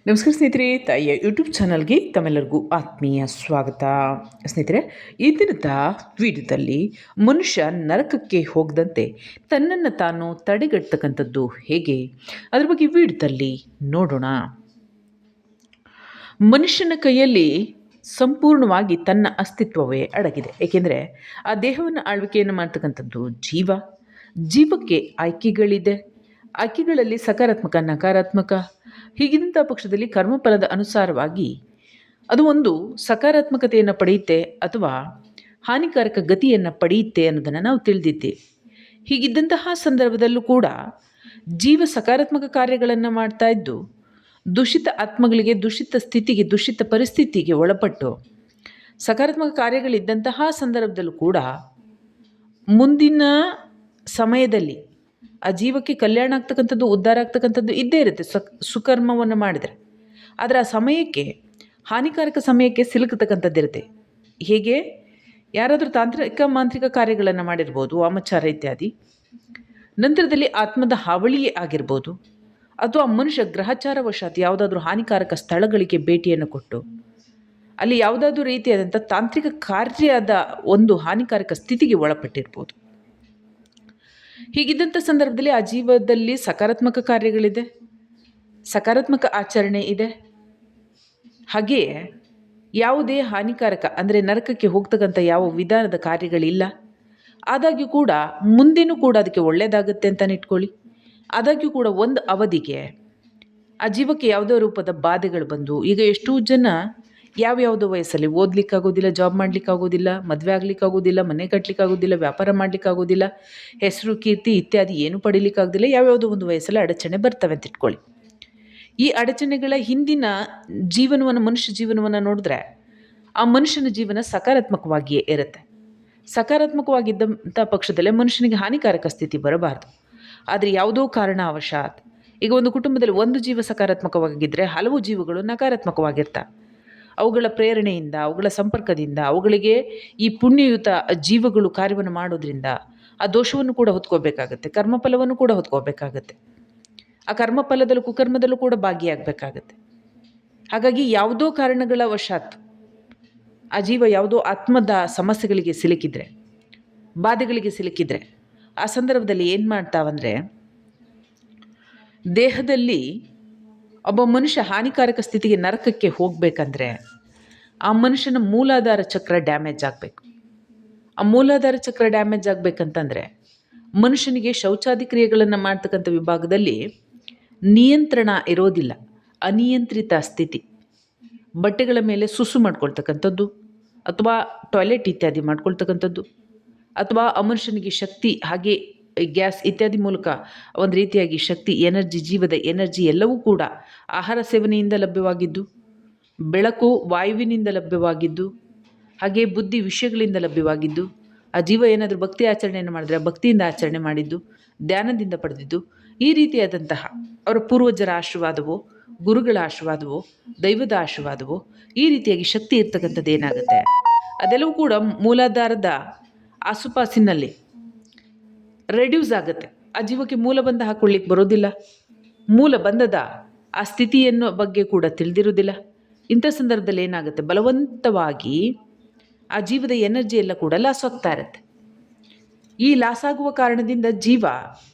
ನಮಸ್ಕಾರ ಸ್ನೇಹಿತರೆ, ತಾಯಿಯ ಯೂಟ್ಯೂಬ್ ಚಾನಲ್ಗೆ ತಮ್ಮೆಲ್ಲರಿಗೂ ಆತ್ಮೀಯ ಸ್ವಾಗತ. ಸ್ನೇಹಿತರೆ, ಈ ದಿನದ ವಿಡಿಯೋದಲ್ಲಿ ಮನುಷ್ಯ ನರಕಕ್ಕೆ ಹೋಗದಂತೆ ತನ್ನನ್ನು ತಾನು ತಡೆಗಟ್ಟತಕ್ಕಂಥದ್ದು ಹೇಗೆ, ಅದ್ರ ಬಗ್ಗೆ ವಿಡಿಯೋದಲ್ಲಿ ನೋಡೋಣ. ಮನುಷ್ಯನ ಕೈಯಲ್ಲಿ ಸಂಪೂರ್ಣವಾಗಿ ತನ್ನ ಅಸ್ತಿತ್ವವೇ ಅಡಗಿದೆ. ಏಕೆಂದರೆ ಆ ದೇಹವನ್ನು ಆಳ್ವಿಕೆಯನ್ನು ಮಾಡ್ತಕ್ಕಂಥದ್ದು ಜೀವಕ್ಕೆ ಆಯ್ಕೆಗಳಿದೆ. ಆಯ್ಕೆಗಳಲ್ಲಿ ಸಕಾರಾತ್ಮಕ, ನಕಾರಾತ್ಮಕ ಹೀಗಿದ್ದಂಥ ಪಕ್ಷದಲ್ಲಿ ಕರ್ಮಫಲದ ಅನುಸಾರವಾಗಿ ಅದು ಒಂದು ಸಕಾರಾತ್ಮಕತೆಯನ್ನು ಪಡೆಯುತ್ತೆ ಅಥವಾ ಹಾನಿಕಾರಕ ಗತಿಯನ್ನು ಪಡೆಯುತ್ತೆ ಅನ್ನೋದನ್ನು ನಾವು ತಿಳಿದಿದ್ದೇವೆ. ಹೀಗಿದ್ದಂತಹ ಸಂದರ್ಭದಲ್ಲೂ ಕೂಡ ಜೀವ ಸಕಾರಾತ್ಮಕ ಕಾರ್ಯಗಳನ್ನು ಮಾಡ್ತಾ ಇದ್ದು ದೂಷಿತ ಆತ್ಮಗಳಿಗೆ, ದೂಷಿತ ಸ್ಥಿತಿಗೆ, ದೂಷಿತ ಪರಿಸ್ಥಿತಿಗೆ ಒಳಪಟ್ಟು ಸಕಾರಾತ್ಮಕ ಕಾರ್ಯಗಳಿದ್ದಂತಹ ಸಂದರ್ಭದಲ್ಲೂ ಕೂಡ ಮುಂದಿನ ಸಮಯದಲ್ಲಿ ಆ ಜೀವಕ್ಕೆ ಕಲ್ಯಾಣ ಆಗ್ತಕ್ಕಂಥದ್ದು, ಉದ್ಧಾರ ಆಗ್ತಕ್ಕಂಥದ್ದು ಇದ್ದೇ ಇರುತ್ತೆ ಸುಕರ್ಮವನ್ನು ಮಾಡಿದರೆ. ಆದರೆ ಆ ಸಮಯಕ್ಕೆ, ಹಾನಿಕಾರಕ ಸಮಯಕ್ಕೆ ಸಿಲುಕತಕ್ಕಂಥದ್ದಿರುತ್ತೆ. ಹೇಗೆ ಯಾರಾದರೂ ತಾಂತ್ರಿಕ ಮಾಂತ್ರಿಕ ಕಾರ್ಯಗಳನ್ನು ಮಾಡಿರ್ಬೋದು, ವಾಮಾಚಾರ ಇತ್ಯಾದಿ. ನಂತರದಲ್ಲಿ ಆತ್ಮದ ಹಾವಳಿಯೇ ಆಗಿರ್ಬೋದು, ಅಥವಾ ಮನುಷ್ಯ ಗ್ರಹಚಾರವಶಾತ್ ಯಾವುದಾದ್ರೂ ಹಾನಿಕಾರಕ ಸ್ಥಳಗಳಿಗೆ ಭೇಟಿಯನ್ನು ಕೊಟ್ಟು ಅಲ್ಲಿ ಯಾವುದಾದ್ರೂ ರೀತಿಯಾದಂಥ ತಾಂತ್ರಿಕ ಕಾರ್ಯದ ಒಂದು ಹಾನಿಕಾರಕ ಸ್ಥಿತಿಗೆ ಒಳಪಟ್ಟಿರ್ಬೋದು. ಹೀಗಿದ್ದಂಥ ಸಂದರ್ಭದಲ್ಲಿ ಆ ಜೀವದಲ್ಲಿ ಸಕಾರಾತ್ಮಕ ಕಾರ್ಯಗಳಿದೆ, ಸಕಾರಾತ್ಮಕ ಆಚರಣೆ ಇದೆ. ಹಾಗೆಯೇ ಯಾವುದೇ ಹಾನಿಕಾರಕ ಅಂದರೆ ನರಕಕ್ಕೆ ಹೋಗ್ತಕ್ಕಂಥ ಯಾವ ವಿಧಾನದ ಕಾರ್ಯಗಳಿಲ್ಲ. ಆದಾಗ್ಯೂ ಕೂಡ ಮುಂದೆನೂ ಕೂಡ ಅದಕ್ಕೆ ಒಳ್ಳೆಯದಾಗುತ್ತೆ ಅಂತಲೇ ಇಟ್ಕೊಳ್ಳಿ. ಆದಾಗ್ಯೂ ಕೂಡ ಒಂದು ಅವಧಿಗೆ ಆ ಜೀವಕ್ಕೆ ಯಾವುದೋ ರೂಪದ ಬಾಧೆಗಳು ಬಂದು, ಈಗ ಎಷ್ಟೋ ಜನ ಯಾವ್ಯಾವುದೋ ವಯಸ್ಸಲ್ಲಿ ಓದಲಿಕ್ಕಾಗೋದಿಲ್ಲ, ಜಾಬ್ ಮಾಡಲಿಕ್ಕಾಗೋದಿಲ್ಲ, ಮದುವೆ ಆಗಲಿಕ್ಕಾಗೋದಿಲ್ಲ, ಮನೆ ಕಟ್ಟಲಿಕ್ಕಾಗೋದಿಲ್ಲ, ವ್ಯಾಪಾರ ಮಾಡಲಿಕ್ಕಾಗೋದಿಲ್ಲ, ಹೆಸರು ಕೀರ್ತಿ ಇತ್ಯಾದಿ ಏನು ಪಡೀಲಿಕ್ಕಾಗೋದಿಲ್ಲ, ಯಾವ್ಯಾವುದೋ ಒಂದು ವಯಸ್ಸಲ್ಲಿ ಅಡಚಣೆ ಬರ್ತವೆ ಅಂತ ಇಟ್ಕೊಳ್ಳಿ. ಈ ಅಡಚಣೆಗಳ ಹಿಂದಿನ ಜೀವನವನ್ನು, ಮನುಷ್ಯ ಜೀವನವನ್ನು ನೋಡಿದ್ರೆ ಆ ಮನುಷ್ಯನ ಜೀವನ ಸಕಾರಾತ್ಮಕವಾಗಿಯೇ ಇರುತ್ತೆ. ಸಕಾರಾತ್ಮಕವಾಗಿದ್ದಂಥ ಪಕ್ಷದಲ್ಲೇ ಮನುಷ್ಯನಿಗೆ ಹಾನಿಕಾರಕ ಸ್ಥಿತಿ ಬರಬಾರ್ದು. ಆದರೆ ಯಾವುದೋ ಕಾರಣವಶಾತ್ ಈಗ ಒಂದು ಕುಟುಂಬದಲ್ಲಿ ಒಂದು ಜೀವ ಸಕಾರಾತ್ಮಕವಾಗಿದ್ದರೆ ಹಲವು ಜೀವಗಳು ನಕಾರಾತ್ಮಕವಾಗಿರ್ತವೆ. ಅವುಗಳ ಪ್ರೇರಣೆಯಿಂದ, ಅವುಗಳ ಸಂಪರ್ಕದಿಂದ, ಅವುಗಳಿಗೆ ಈ ಪುಣ್ಯಯುತ ಜೀವಗಳು ಕಾರ್ಯವನ್ನು ಮಾಡೋದ್ರಿಂದ ಆ ದೋಷವನ್ನು ಕೂಡ ಹೊತ್ಕೋಬೇಕಾಗತ್ತೆ, ಕರ್ಮಫಲವನ್ನು ಕೂಡ ಹೊತ್ಕೋಬೇಕಾಗತ್ತೆ. ಆ ಕರ್ಮಫಲದಲ್ಲೂ ಕುಕರ್ಮದಲ್ಲೂ ಕೂಡ ಭಾಗಿಯಾಗಬೇಕಾಗತ್ತೆ. ಹಾಗಾಗಿ ಯಾವುದೋ ಕಾರಣಗಳ ವಶಾತ್ ಆ ಜೀವ ಯಾವುದೋ ಆತ್ಮದ ಸಮಸ್ಯೆಗಳಿಗೆ ಸಿಲುಕಿದ್ರೆ, ಬಾಧೆಗಳಿಗೆ ಸಿಲುಕಿದ್ರೆ, ಆ ಸಂದರ್ಭದಲ್ಲಿ ಏನು ಮಾಡ್ತಾವಂದರೆ, ದೇಹದಲ್ಲಿ ಒಬ್ಬ ಮನುಷ್ಯ ಹಾನಿಕಾರಕ ಸ್ಥಿತಿಗೆ ನರಕಕ್ಕೆ ಹೋಗಬೇಕಂದ್ರೆ ಆ ಮನುಷ್ಯನ ಮೂಲಾಧಾರ ಚಕ್ರ ಡ್ಯಾಮೇಜ್ ಆಗಬೇಕು. ಆ ಮೂಲಾಧಾರ ಚಕ್ರ ಡ್ಯಾಮೇಜ್ ಆಗಬೇಕಂತಂದರೆ ಮನುಷ್ಯನಿಗೆ ಶೌಚಾದಿ ಕ್ರಿಯೆಗಳನ್ನು ಮಾಡ್ತಕ್ಕಂಥ ವಿಭಾಗದಲ್ಲಿ ನಿಯಂತ್ರಣ ಇರೋದಿಲ್ಲ. ಅನಿಯಂತ್ರಿತ ಸ್ಥಿತಿ, ಬಟ್ಟೆಗಳ ಮೇಲೆ ಸುಸು ಮಾಡ್ಕೊಳ್ತಕ್ಕಂಥದ್ದು ಅಥವಾ ಟಾಯ್ಲೆಟ್ ಇತ್ಯಾದಿ ಮಾಡ್ಕೊಳ್ತಕ್ಕಂಥದ್ದು, ಅಥವಾ ಆ ಮನುಷ್ಯನಿಗೆ ಶಕ್ತಿ, ಹಾಗೆ ಗ್ಯಾಸ್ ಇತ್ಯಾದಿ ಮೂಲಕ ಒಂದು ರೀತಿಯಾಗಿ ಶಕ್ತಿ, ಎನರ್ಜಿ, ಜೀವದ ಎನರ್ಜಿ ಎಲ್ಲವೂ ಕೂಡ ಆಹಾರ ಸೇವನೆಯಿಂದ ಲಭ್ಯವಾಗಿದ್ದು, ಬೆಳಕು ವಾಯುವಿನಿಂದ ಲಭ್ಯವಾಗಿದ್ದು, ಹಾಗೆ ಬುದ್ಧಿ ವಿಷಯಗಳಿಂದ ಲಭ್ಯವಾಗಿದ್ದು, ಆ ಜೀವ ಏನಾದರೂ ಭಕ್ತಿ ಆಚರಣೆಯನ್ನು ಮಾಡಿದ್ರೆ ಭಕ್ತಿಯಿಂದ ಆಚರಣೆ ಮಾಡಿದ್ದು, ಧ್ಯಾನದಿಂದ ಪಡೆದಿದ್ದು, ಈ ರೀತಿಯಾದಂತಹ ಅವರ ಪೂರ್ವಜರ ಆಶೀರ್ವಾದವೋ, ಗುರುಗಳ ಆಶೀರ್ವಾದವೋ, ದೈವದ ಆಶೀರ್ವಾದವೋ, ಈ ರೀತಿಯಾಗಿ ಶಕ್ತಿ ಇರ್ತಕ್ಕಂಥದ್ದು ಏನಾಗುತ್ತೆ, ಅದೆಲ್ಲವೂ ಕೂಡ ಮೂಲಾಧಾರದ ಆಸುಪಾಸಿನಲ್ಲಿ ರೆಡ್ಯೂಸ್ ಆಗುತ್ತೆ. ಆ ಜೀವಕ್ಕೆ ಮೂಲಬಂಧ ಹಾಕ್ಕೊಳ್ಳಿಕ್ಕೆ ಬರೋದಿಲ್ಲ, ಮೂಲಬಂಧದ ಆ ಸ್ಥಿತಿಯನ್ನು ಬಗ್ಗೆ ಕೂಡ ತಿಳಿದಿರೋದಿಲ್ಲ. ಇಂಥ ಸಂದರ್ಭದಲ್ಲಿ ಏನಾಗುತ್ತೆ, ಬಲವಂತವಾಗಿ ಆ ಜೀವದ ಎನರ್ಜಿ ಎಲ್ಲ ಕೂಡ ಲಾಸ್ ಆಗ್ತಾ ಇರುತ್ತೆ. ಈ ಲಾಸ್ ಆಗುವ ಕಾರಣದಿಂದ ಜೀವ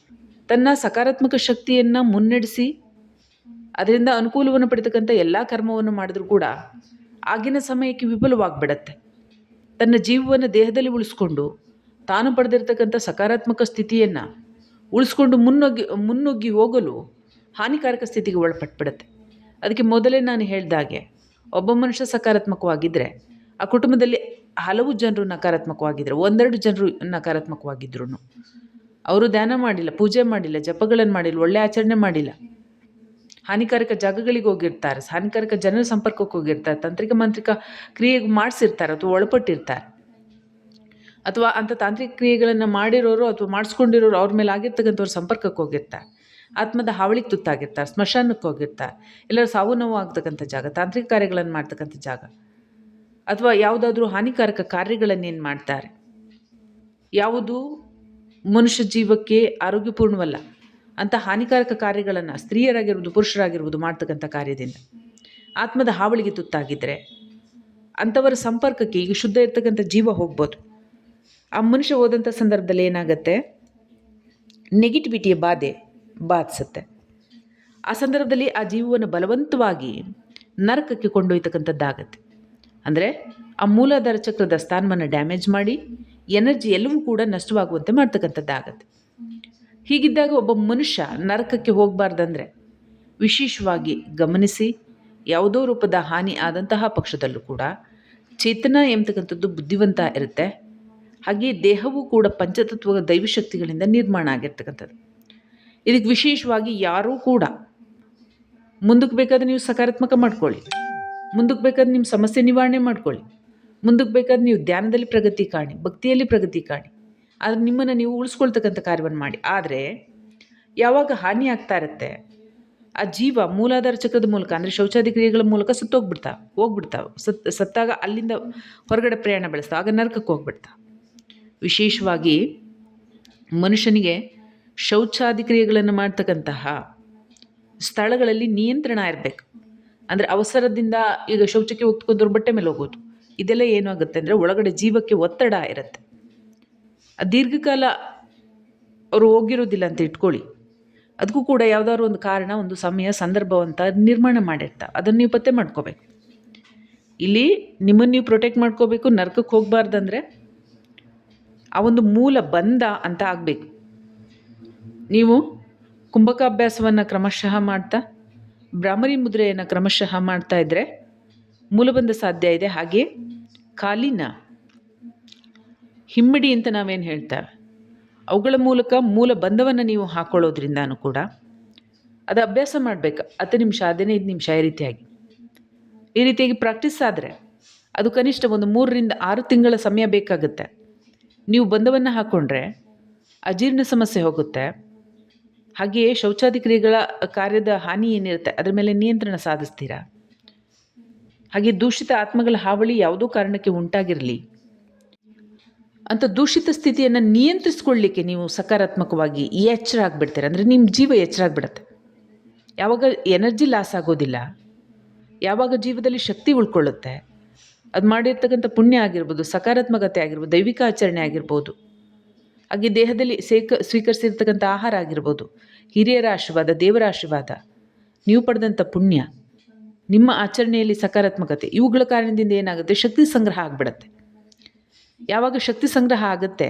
ತನ್ನ ಸಕಾರಾತ್ಮಕ ಶಕ್ತಿಯನ್ನು ಮುನ್ನಡೆಸಿ ಅದರಿಂದ ಅನುಕೂಲವನ್ನು ಪಡೆತಕ್ಕಂಥ ಎಲ್ಲ ಕರ್ಮವನ್ನು ಮಾಡಿದ್ರೂ ಕೂಡ ಆಗಿನ ಸಮಯಕ್ಕೆ ವಿಫಲವಾಗಿಬಿಡತ್ತೆ. ತನ್ನ ಜೀವವನ್ನು ದೇಹದಲ್ಲಿ ಉಳಿಸ್ಕೊಂಡು ತಾನು ಪಡೆದಿರ್ತಕ್ಕಂಥ ಸಕಾರಾತ್ಮಕ ಸ್ಥಿತಿಯನ್ನು ಉಳಿಸ್ಕೊಂಡು ಮುನ್ನುಗ್ಗಿ ಹೋಗಲು ಹಾನಿಕಾರಕ ಸ್ಥಿತಿಗೆ ಒಳಪಟ್ಬಿಡುತ್ತೆ. ಅದಕ್ಕೆ ಮೊದಲೇ ನಾನು ಹೇಳಿದಾಗೆ, ಒಬ್ಬ ಮನುಷ್ಯ ಸಕಾರಾತ್ಮಕವಾಗಿದ್ದರೆ ಆ ಕುಟುಂಬದಲ್ಲಿ ಹಲವು ಜನರು ನಕಾರಾತ್ಮಕವಾಗಿದ್ದರು, ಒಂದೆರಡು ಜನರು ನಕಾರಾತ್ಮಕವಾಗಿದ್ದರು, ಅವರು ಧ್ಯಾನ ಮಾಡಿಲ್ಲ, ಪೂಜೆ ಮಾಡಿಲ್ಲ, ಜಪಗಳನ್ನು ಮಾಡಿಲ್ಲ, ಒಳ್ಳೆ ಆಚರಣೆ ಮಾಡಿಲ್ಲ, ಹಾನಿಕಾರಕ ಜಾಗಗಳಿಗೆ ಹೋಗಿರ್ತಾರೆ, ಹಾನಿಕಾರಕ ಜನರ ಸಂಪರ್ಕಕ್ಕೆ ಹೋಗಿರ್ತಾರೆ, ತಾಂತ್ರಿಕ ಮಾಂತ್ರಿಕ ಕ್ರಿಯೆಗೆ ಮಾಡಿಸಿರ್ತಾರೆ ಅಥವಾ ಒಳಪಟ್ಟಿರ್ತಾರೆ, ಅಥವಾ ಅಂಥ ತಾಂತ್ರಿಕ ಕ್ರಿಯೆಗಳನ್ನು ಮಾಡಿರೋರು ಅಥವಾ ಮಾಡಿಸ್ಕೊಂಡಿರೋರು ಅವ್ರ ಮೇಲೆ ಆಗಿರ್ತಕ್ಕಂಥವ್ರ ಸಂಪರ್ಕಕ್ಕೆ ಹೋಗಿರ್ತಾರೆ, ಆತ್ಮದ ಹಾವಳಿಗೆ ತುತ್ತಾಗಿರ್ತಾರೆ, ಸ್ಮಶಾನಕ್ಕೆ ಹೋಗಿರ್ತಾರೆ, ಎಲ್ಲರೂ ಸಾವು ನೋವು ಆಗ್ತಕ್ಕಂಥ ಜಾಗ, ತಾಂತ್ರಿಕ ಕಾರ್ಯಗಳನ್ನು ಮಾಡ್ತಕ್ಕಂಥ ಜಾಗ, ಅಥವಾ ಯಾವುದಾದ್ರೂ ಹಾನಿಕಾರಕ ಕಾರ್ಯಗಳನ್ನೇನು ಮಾಡ್ತಾರೆ, ಯಾವುದು ಮನುಷ್ಯ ಜೀವಕ್ಕೆ ಆರೋಗ್ಯಪೂರ್ಣವಲ್ಲ ಅಂಥ ಹಾನಿಕಾರಕ ಕಾರ್ಯಗಳನ್ನು ಸ್ತ್ರೀಯರಾಗಿರ್ಬೋದು, ಪುರುಷರಾಗಿರ್ಬೋದು ಮಾಡ್ತಕ್ಕಂಥ ಕಾರ್ಯದಿಂದ ಆತ್ಮದ ಹಾವಳಿಗೆ ತುತ್ತಾಗಿದ್ದರೆ ಅಂಥವರ ಸಂಪರ್ಕಕ್ಕೆ ಈಗ ಶುದ್ಧ ಇರ್ತಕ್ಕಂಥ ಜೀವ ಹೋಗ್ಬೋದು. ಆ ಮನುಷ್ಯ ಹೋದಂಥ ಸಂದರ್ಭದಲ್ಲಿ ಏನಾಗುತ್ತೆ, ನೆಗೆಟಿವಿಟಿಯ ಬಾಧಿಸುತ್ತೆ. ಆ ಸಂದರ್ಭದಲ್ಲಿ ಆ ಜೀವವನ್ನು ಬಲವಂತವಾಗಿ ನರಕಕ್ಕೆ ಕೊಂಡೊಯ್ತಕ್ಕಂಥದ್ದಾಗತ್ತೆ. ಅಂದರೆ ಆ ಮೂಲಾಧಾರ ಚಕ್ರದ ಸ್ಥಾನವನ್ನು ಡ್ಯಾಮೇಜ್ ಮಾಡಿ ಎನರ್ಜಿ ಎಲ್ಲವೂ ಕೂಡ ನಷ್ಟವಾಗುವಂತೆ ಮಾಡ್ತಕ್ಕಂಥದ್ದಾಗತ್ತೆ. ಹೀಗಿದ್ದಾಗ ಒಬ್ಬ ಮನುಷ್ಯ ನರಕಕ್ಕೆ ಹೋಗಬಾರ್ದಂದ್ರೆ ವಿಶೇಷವಾಗಿ ಗಮನಿಸಿ, ಯಾವುದೋ ರೂಪದ ಹಾನಿ ಆದಂತಹ ಪಕ್ಷದಲ್ಲೂ ಕೂಡ ಚೇತನ ಎಂಬತಕ್ಕಂಥದ್ದು ಬುದ್ಧಿವಂತ ಇರುತ್ತೆ. ಹಾಗೆಯೇ ದೇಹವೂ ಕೂಡ ಪಂಚತತ್ವ ದೈವಶಕ್ತಿಗಳಿಂದ ನಿರ್ಮಾಣ ಆಗಿರ್ತಕ್ಕಂಥದ್ದು. ಇದಕ್ಕೆ ವಿಶೇಷವಾಗಿ ಯಾರೂ ಕೂಡ ಮುಂದಕ್ಕೆ ಬೇಕಾದ್ರೆ ನೀವು ಸಕಾರಾತ್ಮಕ ಮಾಡ್ಕೊಳ್ಳಿ, ಮುಂದಕ್ಕೆ ಬೇಕಾದ್ರೆ ನಿಮ್ಮ ಸಮಸ್ಯೆ ನಿವಾರಣೆ ಮಾಡ್ಕೊಳ್ಳಿ, ಮುಂದಕ್ಕೆ ಬೇಕಾದ್ರೆ ನೀವು ಧ್ಯಾನದಲ್ಲಿ ಪ್ರಗತಿ ಕಾಣಿ, ಭಕ್ತಿಯಲ್ಲಿ ಪ್ರಗತಿ ಕಾಣಿ, ಆದರೆ ನಿಮ್ಮನ್ನು ನೀವು ಉಳಿಸ್ಕೊಳ್ತಕ್ಕಂಥ ಕಾರ್ಯವನ್ನು ಮಾಡಿ. ಆದರೆ ಯಾವಾಗ ಹಾನಿ ಆಗ್ತಾ ಇರುತ್ತೆ, ಆ ಜೀವ ಮೂಲಾಧಾರ ಚಕ್ರದ ಮೂಲಕ ಅಂದರೆ ಶೌಚಾದಿ ಕ್ರಿಯೆಗಳ ಮೂಲಕ ಹೋಗ್ಬಿಡ್ತಾವೆ. ಸತ್ತಾಗ ಅಲ್ಲಿಂದ ಹೊರಗಡೆ ಪ್ರಯಾಣ ಬೆಳೆಸ್ತಾವೆ, ಆಗ ನರಕಕ್ಕೆ ಹೋಗ್ಬಿಡ್ತಾವೆ. ವಿಶೇಷವಾಗಿ ಮನುಷ್ಯನಿಗೆ ಶೌಚಾದಿ ಕ್ರಿಯೆಗಳನ್ನು ಮಾಡ್ತಕ್ಕಂತಹ ಸ್ಥಳಗಳಲ್ಲಿ ನಿಯಂತ್ರಣ ಇರಬೇಕು. ಅಂದರೆ ಅವಸರದಿಂದ ಈಗ ಶೌಚಕ್ಕೆ ಹೋಗ್ತಕ್ಕೋದ್ರು ಬಟ್ಟೆ ಮೇಲೆ ಹೋಗೋದು, ಇದೆಲ್ಲ ಏನಾಗುತ್ತೆ ಅಂದರೆ ಒಳಗಡೆ ಜೀವಕ್ಕೆ ಒತ್ತಡ ಇರುತ್ತೆ. ದೀರ್ಘಕಾಲ ಅವರು ಹೋಗಿರೋದಿಲ್ಲ ಅಂತ ಇಟ್ಕೊಳ್ಳಿ, ಅದಕ್ಕೂ ಕೂಡ ಯಾವುದಾದ್ರು ಒಂದು ಕಾರಣ, ಒಂದು ಸಮಯ, ಸಂದರ್ಭವಂತ ನಿರ್ಮಾಣ ಮಾಡಿರ್ತಾರೆ. ಅದನ್ನು ನೀವು ಪತ್ತೆ ಮಾಡ್ಕೋಬೇಕು. ಇಲ್ಲಿ ನಿಮ್ಮನ್ನು ನೀವು ಪ್ರೊಟೆಕ್ಟ್ ಮಾಡ್ಕೋಬೇಕು. ನರಕಕ್ಕೆ ಹೋಗಬಾರ್ದಂದ್ರೆ ಆ ಒಂದು ಮೂಲ ಬಂಧ ಅಂತ ಆಗಬೇಕು. ನೀವು ಕುಂಭಕಾಭ್ಯಾಸವನ್ನು ಕ್ರಮಶಃ ಮಾಡ್ತಾ, ಭ್ರಾಮರಿ ಮುದ್ರೆಯನ್ನು ಕ್ರಮಶಃ ಮಾಡ್ತಾ ಇದ್ದರೆ ಮೂಲಬಂಧ ಸಾಧ್ಯ ಇದೆ. ಹಾಗೆ ಕಾಲಿನ ಹಿಮ್ಮಡಿ ಅಂತ ನಾವೇನು ಹೇಳ್ತೇವೆ, ಅವುಗಳ ಮೂಲಕ ಮೂಲ ಬಂಧವನ್ನು ನೀವು ಹಾಕ್ಕೊಳ್ಳೋದ್ರಿಂದನೂ ಕೂಡ ಅದು ಅಭ್ಯಾಸ ಮಾಡಬೇಕು. 10 ನಿಮಿಷ, 15 ನಿಮಿಷ ಈ ರೀತಿಯಾಗಿ ಪ್ರಾಕ್ಟೀಸ್ ಆದರೆ ಅದು ಕನಿಷ್ಠ ಒಂದು 3 ರಿಂದ 6 ತಿಂಗಳ ಸಮಯ ಬೇಕಾಗುತ್ತೆ. ನೀವು ಬಂಧವನ್ನು ಹಾಕ್ಕೊಂಡ್ರೆ ಅಜೀರ್ಣ ಸಮಸ್ಯೆ ಹೋಗುತ್ತೆ. ಹಾಗೆಯೇ ಶೌಚಾದಿ ಕ್ರಿಯೆಗಳ ಕಾರ್ಯದ ಹಾನಿ ಏನಿರುತ್ತೆ ಅದರ ಮೇಲೆ ನಿಯಂತ್ರಣ ಸಾಧಿಸ್ತೀರಾ. ಹಾಗೆ ದೂಷಿತ ಆತ್ಮಗಳ ಹಾವಳಿ ಯಾವುದೋ ಕಾರಣಕ್ಕೆ ಉಂಟಾಗಿರಲಿ ಅಂತ ದೂಷಿತ ಸ್ಥಿತಿಯನ್ನು ನಿಯಂತ್ರಿಸ್ಕೊಳ್ಳಿಕ್ಕೆ ನೀವು ಸಕಾರಾತ್ಮಕವಾಗಿ ಎಚ್ಚರ ಆಗಿಬಿಡ್ತೀರ. ಅಂದರೆ ನಿಮ್ಮ ಜೀವ ಎಚ್ಚರ ಆಗಿಬಿಡುತ್ತೆ. ಯಾವಾಗ ಎನರ್ಜಿ ಲಾಸ್ ಆಗೋದಿಲ್ಲ, ಯಾವಾಗ ಜೀವದಲ್ಲಿ ಶಕ್ತಿ ಉಳ್ಕೊಳ್ಳುತ್ತೆ, ಅದು ಮಾಡಿರ್ತಕ್ಕಂಥ ಪುಣ್ಯ ಆಗಿರ್ಬೋದು, ಸಕಾರಾತ್ಮಕತೆ ಆಗಿರ್ಬೋದು, ದೈವಿಕ ಆಚರಣೆ ಆಗಿರ್ಬೋದು, ಹಾಗೆ ದೇಹದಲ್ಲಿ ಸ್ವೀಕರಿಸಿರ್ತಕ್ಕಂಥ ಆಹಾರ ಆಗಿರ್ಬೋದು, ಹಿರಿಯರ ಆಶೀರ್ವಾದ, ದೇವರ ಆಶೀರ್ವಾದ, ನೀವು ಪಡೆದಂಥ ಪುಣ್ಯ, ನಿಮ್ಮ ಆಚರಣೆಯಲ್ಲಿ ಸಕಾರಾತ್ಮಕತೆ, ಇವುಗಳ ಕಾರಣದಿಂದ ಏನಾಗುತ್ತೆ, ಶಕ್ತಿ ಸಂಗ್ರಹ ಆಗಿಬಿಡತ್ತೆ. ಯಾವಾಗ ಶಕ್ತಿ ಸಂಗ್ರಹ ಆಗುತ್ತೆ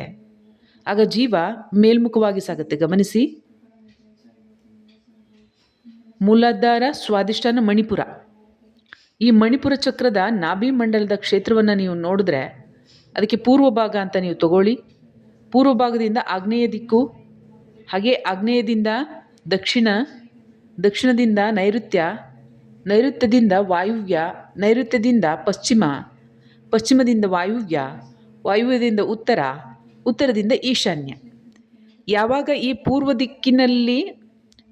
ಆಗ ಜೀವ ಮೇಲ್ಮುಖವಾಗಿ ಸಾಗುತ್ತೆ. ಗಮನಿಸಿ, ಮೂಲಾಧಾರ, ಸ್ವಾದಿಷ್ಠಾನ, ಮಣಿಪುರ, ಈ ಮಣಿಪುರ ಚಕ್ರದ ನಾಭಿ ಮಂಡಲದ ಕ್ಷೇತ್ರವನ್ನು ನೀವು ನೋಡಿದ್ರೆ ಅದಕ್ಕೆ ಪೂರ್ವ ಭಾಗ ಅಂತ ನೀವು ತಗೊಳ್ಳಿ. ಪೂರ್ವ ಭಾಗದಿಂದ ಆಗ್ನೇಯ ದಿಕ್ಕು, ಹಾಗೆ ಆಗ್ನೇಯದಿಂದ ದಕ್ಷಿಣ, ದಕ್ಷಿಣದಿಂದ ನೈಋತ್ಯ, ನೈಋತ್ಯದಿಂದ ವಾಯುವ್ಯ, ನೈಋತ್ಯದಿಂದ ಪಶ್ಚಿಮ, ಪಶ್ಚಿಮದಿಂದ ವಾಯುವ್ಯ, ವಾಯುವ್ಯದಿಂದ ಉತ್ತರ, ಉತ್ತರದಿಂದ ಈಶಾನ್ಯ. ಯಾವಾಗ ಈ ಪೂರ್ವ ದಿಕ್ಕಿನಲ್ಲಿ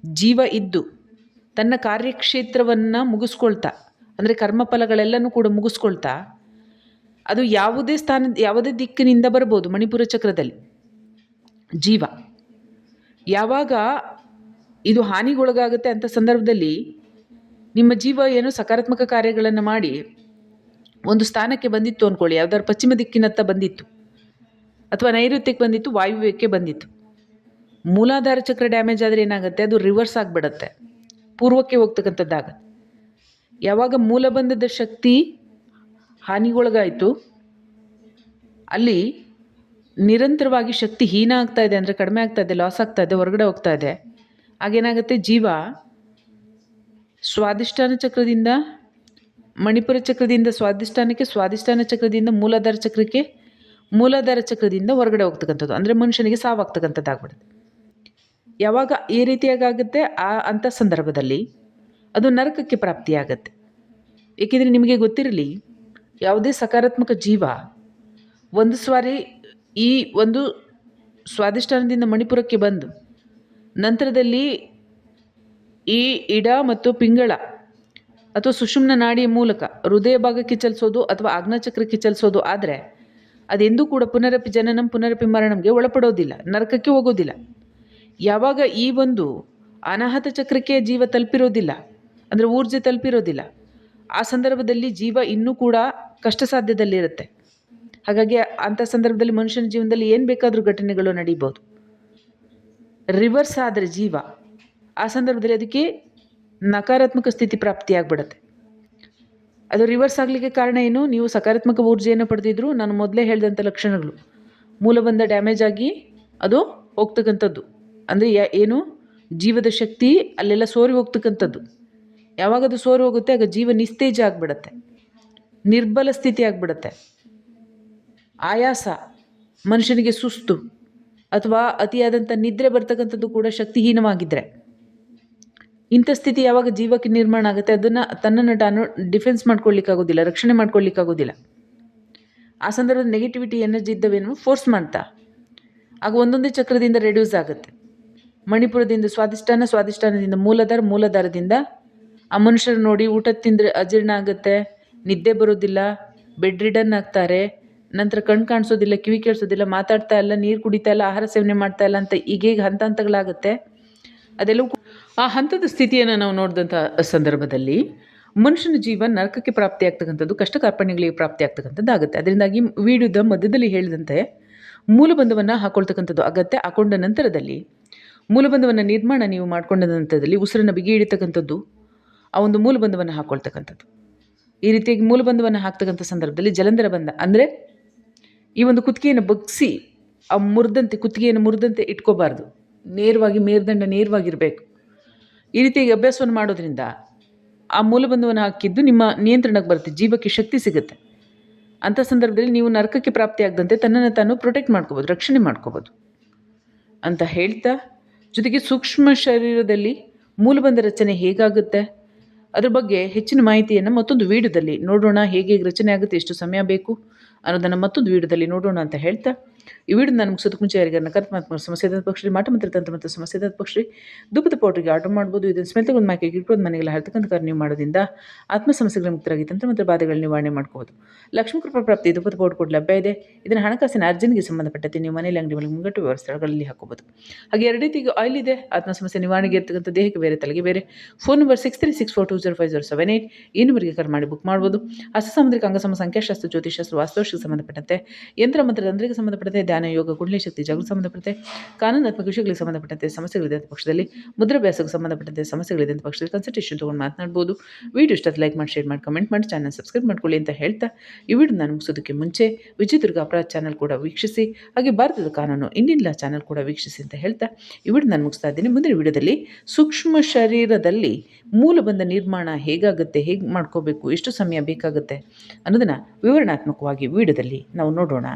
ಜೀವ ಇದ್ದು ತನ್ನ ಕಾರ್ಯಕ್ಷೇತ್ರವನ್ನು ಮುಗಿಸ್ಕೊಳ್ತಾ, ಅಂದರೆ ಕರ್ಮಫಲಗಳೆಲ್ಲನೂ ಕೂಡ ಮುಗಿಸ್ಕೊಳ್ತಾ, ಅದು ಯಾವುದೇ ದಿಕ್ಕಿನಿಂದ ಬರ್ಬೋದು. ಮಣಿಪುರ ಚಕ್ರದಲ್ಲಿ ಜೀವ ಯಾವಾಗ ಇದು ಹಾನಿಗೊಳಗಾಗುತ್ತೆ ಅಂಥ ಸಂದರ್ಭದಲ್ಲಿ ನಿಮ್ಮ ಜೀವ ಏನು ಸಕಾರಾತ್ಮಕ ಕಾರ್ಯಗಳನ್ನು ಮಾಡಿ ಒಂದು ಸ್ಥಾನಕ್ಕೆ ಬಂದಿತ್ತು ಅಂದ್ಕೊಳ್ಳಿ, ಯಾವ್ದಾದ್ರು ಪಶ್ಚಿಮ ದಿಕ್ಕಿನತ್ತ ಬಂದಿತ್ತು ಅಥವಾ ನೈಋತ್ಯಕ್ಕೆ ಬಂದಿತ್ತು, ವಾಯುವ್ಯಕ್ಕೆ ಬಂದಿತ್ತು. ಮೂಲಾಧಾರ ಚಕ್ರ ಡ್ಯಾಮೇಜ್ ಆದರೆ ಏನಾಗುತ್ತೆ, ಅದು ರಿವರ್ಸ್ ಆಗಿಬಿಡತ್ತೆ, ಪೂರ್ವಕ್ಕೆ ಹೋಗ್ತಕ್ಕಂಥದ್ದಾಗತ್ತೆ. ಯಾವಾಗ ಮೂಲಬಂಧದ ಶಕ್ತಿ ಹಾನಿಗೊಳಗಾಯಿತು, ಅಲ್ಲಿ ನಿರಂತರವಾಗಿ ಶಕ್ತಿ ಹೀನ ಆಗ್ತಾ ಇದೆ, ಅಂದರೆ ಕಡಿಮೆ ಆಗ್ತಾ ಇದೆ, ಲಾಸ್ ಆಗ್ತಾ ಇದೆ, ಹೊರಗಡೆ ಹೋಗ್ತಾ ಇದೆ. ಆಗೇನಾಗುತ್ತೆ, ಜೀವ ಸ್ವಾದಿಷ್ಠಾನ ಚಕ್ರದಿಂದ ಮಣಿಪುರ ಚಕ್ರದಿಂದ ಸ್ವಾದಿಷ್ಠಾನಕ್ಕೆ, ಸ್ವಾದಿಷ್ಠಾನ ಚಕ್ರದಿಂದ ಮೂಲಾಧಾರ ಚಕ್ರಕ್ಕೆ, ಮೂಲಾಧಾರ ಚಕ್ರದಿಂದ ಹೊರಗಡೆ ಹೋಗ್ತಕ್ಕಂಥದ್ದು, ಅಂದರೆ ಮನುಷ್ಯನಿಗೆ ಸಾವಾಗ್ತಕ್ಕಂಥದ್ದಾಗ್ಬಿಡುತ್ತೆ. ಯಾವಾಗ ಈ ರೀತಿಯಾಗುತ್ತೆ ಅಂಥ ಸಂದರ್ಭದಲ್ಲಿ ಅದು ನರಕಕ್ಕೆ ಪ್ರಾಪ್ತಿಯಾಗತ್ತೆ. ಏಕೆಂದರೆ ನಿಮಗೆ ಗೊತ್ತಿರಲಿ, ಯಾವುದೇ ಸಕಾರಾತ್ಮಕ ಜೀವ ಒಂದು ಸಾರಿ ಈ ಒಂದು ಸ್ವಾದಿಷ್ಠಾನದಿಂದ ಮಣಿಪುರಕ್ಕೆ ಬಂದು ನಂತರದಲ್ಲಿ ಈ ಇಡ ಮತ್ತು ಪಿಂಗಳ ಅಥವಾ ಸುಷುಮ್ನ ನಾಡಿಯ ಮೂಲಕ ಹೃದಯ ಭಾಗಕ್ಕೆ ಚಲಿಸೋದು ಅಥವಾ ಆಜ್ಞಾಚಕ್ರಕ್ಕೆ ಚಲಿಸೋದು ಆದರೆ ಅದೆಂದೂ ಕೂಡ ಪುನರಪಿ ಜನನಂ ಪುನರಪಿ ಮರಣಂಗೆ ಒಳಪಡೋದಿಲ್ಲ, ನರಕಕ್ಕೆ ಹೋಗೋದಿಲ್ಲ. ಯಾವಾಗ ಈ ಒಂದು ಅನಾಹತ ಚಕ್ರಕ್ಕೆ ಜೀವ ತಲುಪಿರೋದಿಲ್ಲ, ಅಂದರೆ ಊರ್ಜೆ ತಲುಪಿರೋದಿಲ್ಲ, ಆ ಸಂದರ್ಭದಲ್ಲಿ ಜೀವ ಇನ್ನೂ ಕೂಡ ಕಷ್ಟ ಸಾಧ್ಯದಲ್ಲಿರುತ್ತೆ. ಹಾಗಾಗಿ ಅಂಥ ಸಂದರ್ಭದಲ್ಲಿ ಮನುಷ್ಯನ ಜೀವನದಲ್ಲಿ ಏನು ಬೇಕಾದರೂ ಘಟನೆಗಳು ನಡೀಬೋದು. ರಿವರ್ಸ್ ಆದರೆ ಜೀವ, ಆ ಸಂದರ್ಭದಲ್ಲಿ ಅದಕ್ಕೆ ನಕಾರಾತ್ಮಕ ಸ್ಥಿತಿ ಪ್ರಾಪ್ತಿಯಾಗ್ಬಿಡುತ್ತೆ. ಅದು ರಿವರ್ಸ್ ಆಗಲಿಕ್ಕೆ ಕಾರಣ ಏನು? ನೀವು ಸಕಾರಾತ್ಮಕ ಊರ್ಜೆಯನ್ನು ಪಡೆದಿದ್ರು, ನಾನು ಮೊದಲೇ ಹೇಳಿದಂಥ ಲಕ್ಷಣಗಳು, ಮೂಲಬಂಧ ಡ್ಯಾಮೇಜ್ ಆಗಿ ಅದು ಹೋಗ್ತಕ್ಕಂಥದ್ದು. ಅಂದರೆ ಏನು, ಜೀವದ ಶಕ್ತಿ ಅಲ್ಲೆಲ್ಲ ಸೋರಿ ಹೋಗ್ತಕ್ಕಂಥದ್ದು. ಯಾವಾಗ ಅದು ಸೋರಿ ಹೋಗುತ್ತೆ ಆಗ ಜೀವ ನಿಸ್ತೇಜ ಆಗಿಬಿಡತ್ತೆ, ನಿರ್ಬಲ ಸ್ಥಿತಿ ಆಗಿಬಿಡತ್ತೆ, ಆಯಾಸ, ಮನುಷ್ಯನಿಗೆ ಸುಸ್ತು ಅಥವಾ ಅತಿಯಾದಂಥ ನಿದ್ರೆ ಬರ್ತಕ್ಕಂಥದ್ದು ಕೂಡ ಶಕ್ತಿಹೀನವಾಗಿದ್ದರೆ, ಇಂಥ ಸ್ಥಿತಿ ಯಾವಾಗ ಜೀವಕ್ಕೆ ನಿರ್ಮಾಣ ಆಗುತ್ತೆ ಅದನ್ನು ತನ್ನನ್ನು ತಾನು ಡಿಫೆನ್ಸ್ ಮಾಡ್ಕೊಳ್ಳಿಕ್ಕಾಗೋದಿಲ್ಲ, ರಕ್ಷಣೆ ಮಾಡ್ಕೊಳ್ಳಿಕ್ಕಾಗೋದಿಲ್ಲ. ಆ ಸಂದರ್ಭದ ನೆಗೆಟಿವಿಟಿ ಎನರ್ಜಿ ಇದ್ದವೇನು ಫೋರ್ಸ್ ಮಾಡ್ತಾ ಆಗ ಒಂದೊಂದೇ ಚಕ್ರದಿಂದ ರೆಡ್ಯೂಸ್ ಆಗುತ್ತೆ. ಮಣಿಪುರದಿಂದ ಸ್ವಾಧಿಷ್ಠಾನ, ಸ್ವಾಧಿಷ್ಠಾನದಿಂದ ಮೂಲಾಧಾರ, ಮೂಲಾಧಾರದಿಂದ ಆ ಮನುಷ್ಯರು ನೋಡಿ ಊಟ ತಿಂದರೆ ಅಜೀರ್ಣ ಆಗುತ್ತೆ, ನಿದ್ದೆ ಬರೋದಿಲ್ಲ, ಬೆಡ್ ರಿಡನ್ ಆಗ್ತಾರೆ, ನಂತರ ಕಣ್ಣು ಕಾಣಿಸೋದಿಲ್ಲ, ಕಿವಿ ಕೇಳಿಸೋದಿಲ್ಲ, ಮಾತಾಡ್ತಾ ಇಲ್ಲ, ನೀರು ಕುಡಿತಾ ಇಲ್ಲ, ಆಹಾರ ಸೇವನೆ ಮಾಡ್ತಾ ಇಲ್ಲ ಅಂತ ಈಗೀಗ ಹಂತ ಹಂತಗಳಾಗುತ್ತೆ. ಅದೆಲ್ಲವೂ ಆ ಹಂತದ ಸ್ಥಿತಿಯನ್ನು ನಾವು ನೋಡಿದಂಥ ಸಂದರ್ಭದಲ್ಲಿ ಮನುಷ್ಯನ ಜೀವ ನರಕಕ್ಕೆ ಪ್ರಾಪ್ತಿಯಾಗ್ತಕ್ಕಂಥದ್ದು, ಕಷ್ಟ ಕಾರ್ಪಣ್ಯಗಳಿಗೆ ಪ್ರಾಪ್ತಿಯಾಗ್ತಕ್ಕಂಥದ್ದು ಆಗುತ್ತೆ. ಅದರಿಂದಾಗಿ ವಿಡಿಯೋದ ಮಧ್ಯದಲ್ಲಿ ಹೇಳಿದಂತೆ ಮೂಲಬಂಧವನ್ನು ಹಾಕೊಳ್ತಕ್ಕಂಥದ್ದು ಅಗತ್ಯ. ಹಾಕೊಂಡ ನಂತರದಲ್ಲಿ ಮೂಲಬಂಧವನ್ನು ನಿರ್ಮಾಣ ನೀವು ಮಾಡಿಕೊಂಡ ನಂತರದಲ್ಲಿ ಉಸಿರನ್ನು ಬಿಗಿ ಹಿಡಿತಕ್ಕಂಥದ್ದು, ಆ ಒಂದು ಮೂಲಬಂಧವನ್ನು ಹಾಕ್ಕೊಳ್ತಕ್ಕಂಥದ್ದು. ಈ ರೀತಿಯಾಗಿ ಮೂಲಬಂಧವನ್ನು ಹಾಕ್ತಕ್ಕಂಥ ಸಂದರ್ಭದಲ್ಲಿ ಜಲಂಧರ ಬಂಧ ಅಂದರೆ ಈ ಒಂದು ಕುತ್ತಿಗೆಯನ್ನು ಬಗ್ಗಿಸಿ ಆ ಕುತ್ತಿಗೆಯನ್ನು ಮುರಿದಂತೆ ಇಟ್ಕೋಬಾರ್ದು, ನೇರವಾಗಿ ಮೇರ್ದಂಡ ನೇರವಾಗಿರಬೇಕು. ಈ ರೀತಿಯಾಗಿ ಅಭ್ಯಾಸವನ್ನು ಮಾಡೋದ್ರಿಂದ ಆ ಮೂಲಬಂಧವನ್ನು ಹಾಕಿದ್ದು ನಿಮ್ಮ ನಿಯಂತ್ರಣಕ್ಕೆ ಬರುತ್ತೆ, ಜೀವಕ್ಕೆ ಶಕ್ತಿ ಸಿಗುತ್ತೆ. ಅಂಥ ಸಂದರ್ಭದಲ್ಲಿ ನೀವು ನರಕಕ್ಕೆ ಪ್ರಾಪ್ತಿಯಾಗದಂತೆ ತನ್ನನ್ನು ತಾನು ಪ್ರೊಟೆಕ್ಟ್ ಮಾಡ್ಕೋಬೋದು, ರಕ್ಷಣೆ ಮಾಡ್ಕೋಬೋದು ಅಂತ ಹೇಳ್ತಾ, ಜೊತೆಗೆ ಸೂಕ್ಷ್ಮ ಶರೀರದಲ್ಲಿ ಮೂಲಬಂಧ ರಚನೆ ಹೇಗಾಗುತ್ತೆ ಅದ್ರ ಬಗ್ಗೆ ಹೆಚ್ಚಿನ ಮಾಹಿತಿಯನ್ನು ಮತ್ತೊಂದು ವೀಡಿಯೋದಲ್ಲಿ ನೋಡೋಣ. ಹೇಗೆ ರಚನೆ ಆಗುತ್ತೆ, ಎಷ್ಟು ಸಮಯ ಬೇಕು ಅನ್ನೋದನ್ನು ಮತ್ತೊಂದು ವೀಡಿಯೋದಲ್ಲಿ ನೋಡೋಣ ಅಂತ ಹೇಳ್ತಾ, ಈ ವಿಡಿಯೋ ನಾನು ಮುಗಿಸೋದಕ್ಕೆ ಮುಂಚೆ ಯಾರಿಗಾರ ನಕಾರಾತ್ಮಕ ಸಮಸ್ಯೆ ಇದ್ದ ಪಕ್ಷ ಮಾಟ ಮಂತ್ರ ತಂತ್ರ ಮತ್ತು ಸಮಸ್ಯೆ ಇದ್ದ ಪಕ್ಷ ಧೂಪದ ಪೌಡ್ರಿಗೆ ಆರ್ಡರ್ ಮಾಡ್ಬೋದು. ಇದನ್ನು ಸ್ಮೆಲ್ ತಗೊಂಡು ಮ್ಯಾಕಿಗೆ ಇಟ್ಬೋದು. ಮನೆಗೆಲ್ಲ ಹರ್ತಕ್ಕಂಥ ಕಾರ್ಯ ನೀವು ಮಾಡೋದ್ರಿಂದ ಆತ್ಮ ಸಮಸ್ಯೆಗಳ ಮುಕ್ತರಾಗಿ ತಂತ್ರ ಮತ್ತು ಬಾಧೆಗಳು ನಿವಾರಣೆ ಮಾಡ್ಕೋಬೋದು. ಲಕ್ಷ್ಮೀ ಕೃಪಾ ಪ್ರಾಪ್ತಿ ಧೂಪದ ಪೌಡರ್ ಕೂಡ ಲಭ್ಯ ಇದೆ. ಇದನ್ನು ಹಣಕಾಸಿನ ಅರ್ಜನ್ಗೆ ಸಂಬಂಧಪಟ್ಟಂತೆ ನೀವು ಮನೆಯಲ್ಲಿ ಅಂಗಡಿ ಮೇಲೆ ಮುಂಗಟ್ಟು ವ್ಯವಸ್ಥೆಗಳಲ್ಲಿ ಹಾಕೋಬೋದು. ಹಾಗೆ ಎರಡು ರೀತಿಗೆ ಆಯಿಲ್ ಇದೆ. ಆತ್ಮ ಸಮಸ್ಯೆ ನಿವಾರಣೆಗೆ ಇರ್ತಕ್ಕಂಥ ದೇಹಕ್ಕೆ ಬೇರೆ, ತಲೆಗೆ ಬೇರೆ. ಫೋನ್ ನಂಬರ್ 6364205078 ಈ ನಂಬರ್ಗೆ ಕರೆ ಮಾಡಿ ಬುಕ್ ಮಾಡ್ಬೋದು. ಹಸ್ತ ಸಾಮುದ್ರಿಕ ಅಂಗಸಮ ಸಂಖ್ಯಾಶಾಸ್ತ್ರ, ಜ್ಯೋತಿಷಾಸ್ತ್ರ, ವಾಸ್ತುಶಾಸ್ತ್ರ ಸಂಬಂಧಪಟ್ಟಂತೆ, ಯಂತ್ರ ಮಂತ್ರ ತಂತ್ರಿಗೆ ಸಂಬಂಧಪಟ್ಟಂತೆ, ಧ್ಯಾನ, ಯೋಗ, ಕುಂಡಲಿ ಶಕ್ತಿ, ಜಾಗೃತಿ ಸಂಬಂಧಪಟ್ಟಂತೆ, ಕಾನೂನಾತ್ಮಕ ವಿಷಯಗಳಿಗೆ ಸಂಬಂಧಪಟ್ಟಂತೆ ಸಮಸ್ಯೆಗಳಿದೆ ಪಕ್ಷದಲ್ಲಿ, ಮುದ್ರಾಭ್ಯಾಸಕ್ಕೆ ಸಂಬಂಧಪಟ್ಟಂತೆ ಸಮಸ್ಯೆಗಳಿದೆ ಪಕ್ಷದಲ್ಲಿ ಕನ್ಸಲ್ಟೇಷನ್ ತೊಗೊಂಡು ಮಾತನಾಡ್ಬೋದು. ವಿಡಿಯೋ ಇಷ್ಟ ಲೈಕ್ ಮಾಡಿ, ಶೇರ್ ಮಾಡಿ, ಕಮೆಂಟ್ ಮಾಡಿ, ಚಾನಲ್ ಸಬ್ಸ್ಕ್ರೈಬ್ ಮಾಡ್ಕೊಳ್ಳಿ ಅಂತ ಹೇಳ್ತಾ, ಈ ವಿಡಿಯೋ ನಾನು ಮುಗಿಸೋದಕ್ಕೆ ಮುಂಚೆ ವಿಜಯದುರ್ಗ ಅಪರಾಧ ಚಾನಲ್ ಕೂಡ ವೀಕ್ಷಿಸಿ, ಹಾಗೆ ಭಾರತದ ಕಾನೂನು ಇಂಡಿಯನ್ ಲಾ ಚಾನಲ್ ಕೂಡ ವೀಕ್ಷಿಸಿ ಅಂತ ಹೇಳ್ತಾ ಈ ವಿಡಿಯೋ ನಾನು ಮುಗಿಸ್ತಾ ಇದ್ದೀನಿ. ಮುಂದಿನ ವಿಡಿಯೋದಲ್ಲಿ ಸೂಕ್ಷ್ಮ ಶರೀರದಲ್ಲಿ ಮೂಲಬಂಧ ನಿರ್ಮಾಣ ಹೇಗಾಗುತ್ತೆ, ಹೇಗೆ ಮಾಡ್ಕೋಬೇಕು, ಎಷ್ಟು ಸಮಯ ಬೇಕಾಗುತ್ತೆ ಅನ್ನೋದನ್ನು ವಿವರಣಾತ್ಮಕವಾಗಿ ವಿಡಿಯೋದಲ್ಲಿ ನಾವು ನೋಡೋಣ.